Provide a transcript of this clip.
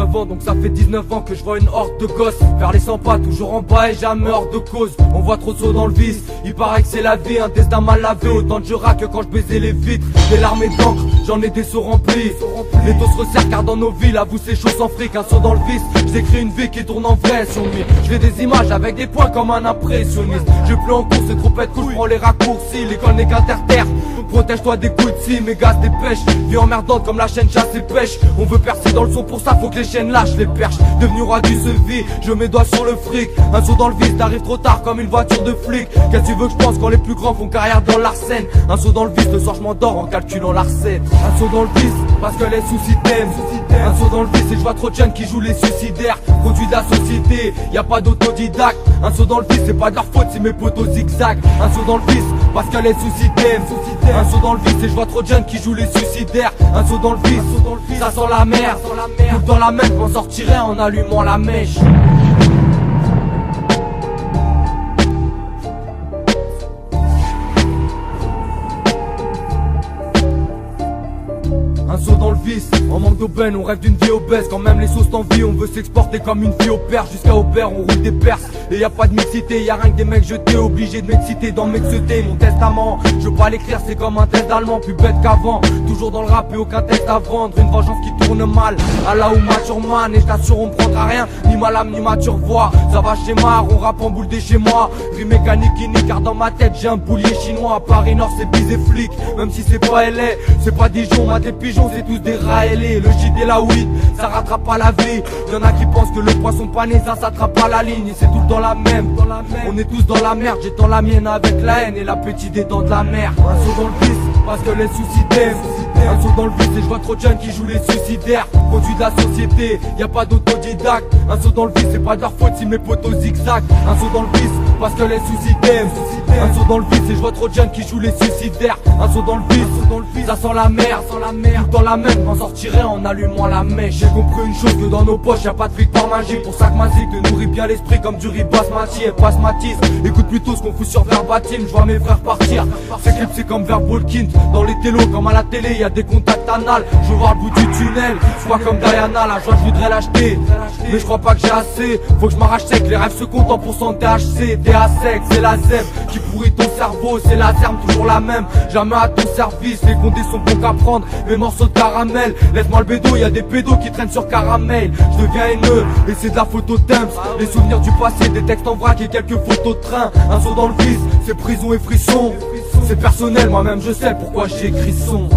19 ans, donc ça fait 19 ans que je vois une horde de gosses faire les 100 pas, toujours en bas et jamais hors de cause. On voit trop de sauts dans le vice, il paraît que c'est la vie, un destin mal lavé. Autant de jura que quand je baisais les vitres, des larmes et d'encre, j'en ai des seaux remplis. Les taux se resserrent car dans nos villes, à vous c'est chaud sans fric. Un saut dans le vice, j'écris une vie qui tourne en vrai sur lui. Je fais des images avec des points comme un impressionniste. Je plus en cours, c'est trop être cool, je prends les raccourcis. L'école n'est qu'interterre, protège-toi des coups de scie. Mes gaz des pêches, vie emmerdante comme la chaîne chasse et pêche. On veut percer dans le son, pour ça faut que les chaînes lâchent les perches. Devenu roi du sevi, je mets doigts sur le fric. Un saut dans le vice, t'arrives trop tard comme une voiture de flic. Qu'est-ce que tu veux que je pense quand les plus grands font carrière dans l'arsène? Un saut dans le vice, le soir je m'endors en calculant la recette. Un saut dans le vice, parce que les soucis t'aiment. Un saut dans le vice et je vois trop de jeunes qui jouent les suicidaires. Produit de la société, y a pas d'autodidacte. Un saut dans le vice, c'est pas de leur faute si mes potos zigzag. Un saut dans le vice, parce que les soucis t'aiment. Un saut dans le vice et je vois trop de jeunes qui jouent les suicidaires. Un saut dans le vice, ça sent la merde. Tout dans la même, m'en sortirait en allumant la mèche. Un saut dans le vice, en manque d'aubaine, on rêve d'une vie obèse. Quand même les sauces t'envient, on veut s'exporter comme une fille au père. Jusqu'à Aubert, on roule des perses. Et y a pas de mixité, y a rien que des mecs jetés. Obligé de m'exciter dans m'exciter. Mon testament, je veux pas l'écrire, c'est comme un test d'allemand. Plus bête qu'avant, toujours dans le rap et aucun test à vendre. Une vengeance qui tourne mal, à la ou mature man. Et je t'assure, on me prendra rien, ni ma lame, ni mature voix. Ça va chez Mar, on rappe en boule des chez moi. Rime mécanique unique, car dans ma tête j'ai un boulier chinois. À Paris Nord, c'est bise et flic. Même si c'est pas LA, c'est pas Dijon, ma des pigeons, c'est tous des raélés. Le shit et la weed, ça rattrape pas la vie. Y'en a qui pensent que le poisson pané, ça s'attrape pas la ligne. Et c'est tout dans la même, on est tous dans la merde. J'étends la mienne avec la haine et l'appétit des dents de la mer. Un saut dans le vice, parce que les soucis t'aiment. Un saut dans le vice et je vois trop de jeunes qui jouent les suicidaires. Produit de la société, y a pas d'autodidacte. Un saut dans le vice, c'est pas de leur faute si mes potos zigzag. Un saut dans le vice, parce que les soucis t'aiment. Un saut dans le vice et je vois trop de jeunes qui jouent les suicidaires. Un saut dans le vice, ça sent la merde. Tout dans la même, m'en sortirait en allumant la mèche. J'ai compris une chose, que dans nos poches y'a pas de victoire magique. Pour ça que ma zik te nourrit bien l'esprit comme du riz basmati et pasmatise. Écoute plutôt ce qu'on fout sur verbatim, je vois mes frères partir. Ces clips c'est comme Verbolkin, dans les télos comme à la télé y'a des contacts anal. Je veux voir le bout du tunnel, je vois comme Diana, la joie je voudrais l'acheter. Mais je crois pas que j'ai assez, faut que je m'arrache sec, les rêves se comptent en pourcent THC. DA sec, c'est la zèbre qui pourrit ton cerveau, c'est la terme toujours la même. Jamais à ton service, les condés sont bons qu'à prendre, mes morceaux de caramel. Laisse-moi le bédo, y'a des pédos qui traînent sur caramel. Je deviens haineux, et c'est de la photo temps. Les souvenirs du passé, des textes en vrac et quelques photos de train. Un saut dans le vice, c'est prison et frisson. C'est personnel, moi-même je sais pourquoi j'ai écrit son.